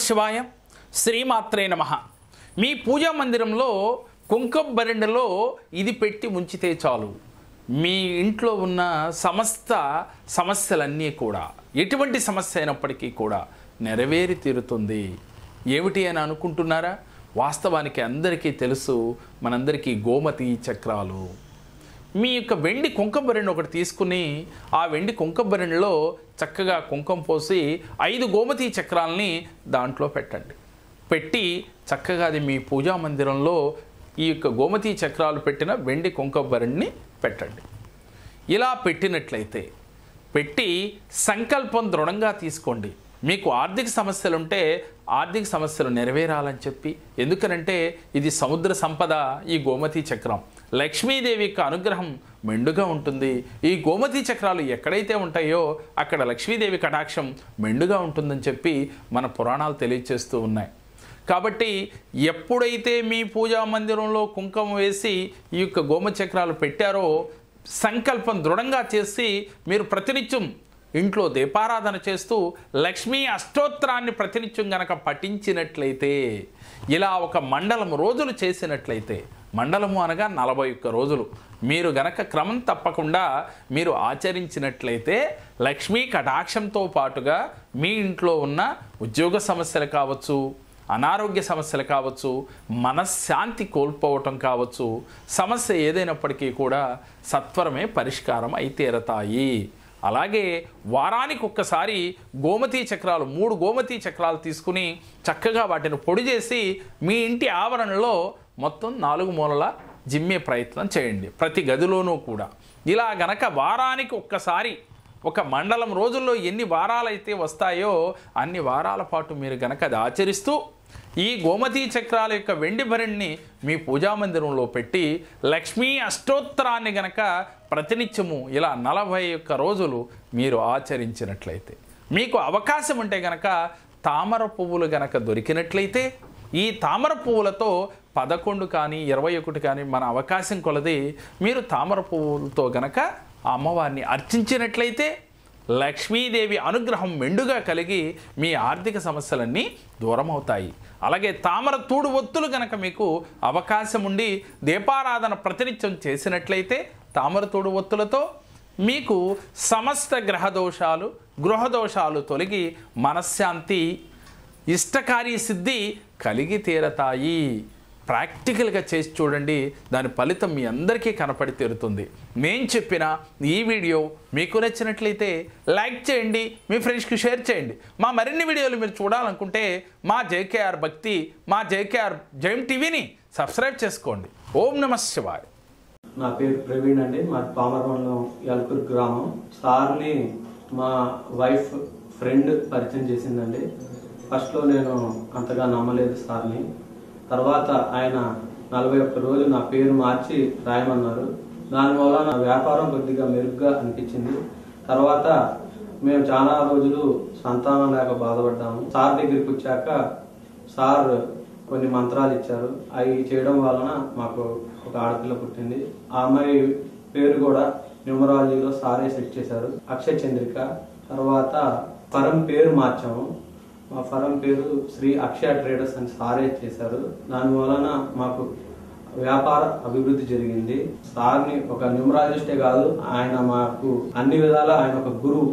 శివాయ శ్రీమాత్రే నమః. మీ పూజా మందిరంలో కుంకుమ బరిణెలో ఇది పెట్టి ఉంచితే చాలు, మీ ఇంట్లో ఉన్న సమస్త సమస్యలన్నీ కూడా, ఎటువంటి సమస్య అయినప్పటికీ కూడా నెరవేరి తీరుతుంది. ఏమిటి అని అనుకుంటున్నారా? వాస్తవానికి అందరికీ తెలుసు, మనందరికీ గోమతి చక్రాలు. మీ యొక్క వెండి కుంకుమ బరిణె ఒకటి తీసుకుని ఆ వెండి కుంకుమ బరిణెలో చక్కగా కుంకుమ పోసి 5 గోమతి చక్రాలని దాంట్లో పెట్టండి. పెట్టి చక్కగా అది మీ పూజా మందిరంలో ఈ యొక్క గోమతి చక్రాలు పెట్టిన వెండి కుంకుమ బరిణెని పెట్టండి. ఇలా పెట్టినట్లయితే పెట్టి సంకల్పం దృఢంగా తీసుకోండి. మీకు ఆర్థిక సమస్యలు ఉంటే ఆర్థిక సమస్యలు నెరవేరాలని చెప్పి, ఎందుకనంటే ఇది సముద్ర సంపద. ఈ గోమతి చక్రం లక్ష్మీదేవి యొక్క అనుగ్రహం మెండుగా ఉంటుంది. ఈ గోమతి చక్రాలు ఎక్కడైతే ఉంటాయో అక్కడ లక్ష్మీదేవి కటాక్షం మెండుగా ఉంటుందని చెప్పి మన పురాణాలు తెలియజేస్తూ ఉన్నాయి. కాబట్టి ఎప్పుడైతే మీ పూజా మందిరంలో కుంకుమ వేసి ఈ యొక్క గోమతి చక్రాలు పెట్టారో సంకల్పం దృఢంగా చేసి మీరు ప్రతినిత్యం ఇంట్లో దీపారాధన చేస్తూ లక్ష్మీ అష్టోత్తరాన్ని ప్రతినిత్యం గనక పఠించినట్లయితే, ఇలా ఒక మండలం రోజులు చేసినట్లయితే, మండలము అనగా 41 రోజులు మీరు గనక క్రమం తప్పకుండా మీరు ఆచరించినట్లయితే లక్ష్మీ కటాక్షంతో పాటుగా మీ ఇంట్లో ఉన్న ఉద్యోగ సమస్యలు కావచ్చు, అనారోగ్య సమస్యలు కావచ్చు, మనశ్శాంతి కోల్పోవటం కావచ్చు, సమస్య ఏదైనప్పటికీ కూడా సత్వరమే పరిష్కారం అయి తీరతాయి. అలాగే వారానికి ఒక్కసారి గోమతి చక్రాలు 3 గోమతి చక్రాలు తీసుకుని చక్కగా వాటిని పొడి చేసి మీ ఇంటి ఆవరణలో మొత్తం 4 మూలల జిమ్మే ప్రయత్నం చేయండి, ప్రతి గదిలోనూ కూడా. ఇలా గనక వారానికి ఒక్కసారి, ఒక మండలం రోజుల్లో ఎన్ని వారాలైతే వస్తాయో అన్ని వారాల పాటు మీరు గనక అది ఆచరిస్తూ ఈ గోమతి చక్రాల యొక్క వెండి బరిణెని మీ పూజా మందిరంలో పెట్టి లక్ష్మీ అష్టోత్తరాన్ని గనక ప్రతినిత్యము ఇలా 41 రోజులు మీరు ఆచరించినట్లయితే, మీకు అవకాశం ఉంటే గనక తామర పువ్వులు గనక దొరికినట్లయితే ఈ తామర పువ్వులతో 11 కానీ 21 కానీ మన అవకాశం కొలది మీరు తామర పువ్వులతో గనక ఆ అమ్మవారిని అర్చించినట్లయితే లక్ష్మీదేవి అనుగ్రహం మెండుగా కలిగి మీ ఆర్థిక సమస్యలన్నీ దూరం అవుతాయి. అలాగే తామర తూడు ఒత్తులు కనుక మీకు అవకాశం ఉండి దీపారాధన ప్రతినిత్యం చేసినట్లయితే తామర తూడు ఒత్తులతో మీకు సమస్త గ్రహదోషాలు, గృహదోషాలు తొలగి మనశ్శాంతి, ఇష్టకార్య సిద్ధి కలిగి తీరతాయి. ప్రాక్టికల్గా చేసి చూడండి, దాని ఫలితం మీ అందరికీ కనపడి తీరుతుంది. నేను చెప్పిన ఈ వీడియో మీకు నచ్చినట్లయితే లైక్ చేయండి, మీ ఫ్రెండ్స్కి షేర్ చేయండి. మా మరిన్ని వీడియోలు మీరు చూడాలనుకుంటే మా జేకేఆర్ భక్తి, మా జేకేఆర్ జైమ్ టీవీని సబ్స్క్రైబ్ చేసుకోండి. ఓం నమః శివాయ. నా పేరు ప్రవీణ్ అండి, మా పామరమండలం యల్కూరు గ్రామం. సార్ని మా వైఫ్ ఫ్రెండ్ పరిచయం చేసిందండి. ఫస్ట్లో నేను అంతగా నమ్మలేదు సార్ని. తర్వాత ఆయన 41 రోజులు నా పేరు మార్చి రాయమన్నారు. దానివల్ల నా వ్యాపారం కొద్దిగా మెరుగ్గా అనిపించింది. తర్వాత మేము చాలా రోజులు సంతానం లేక బాధపడ్డాము. సార్ దగ్గరికి వచ్చాక సార్ కొన్ని మంత్రాలు ఇచ్చారు. అవి చేయడం వలన మాకు ఒక ఆడపిల్ల పుట్టింది. ఆ అమ్మాయి పేరు కూడా న్యూమరాలజీలో సారే సెట్ చేశారు, అక్షయ చంద్రిక. తర్వాత పరం పేరు మార్చాము. మా ఫరం పేరు శ్రీ అక్షయ ట్రేడర్స్ అని సారే చేశారు. దాని వలన మాకు వ్యాపార అభివృద్ధి జరిగింది. సార్ని ఒక న్యూమరాలజిస్టే కాదు, ఆయన మాకు అన్ని విధాలా ఆయన ఒక గురువు.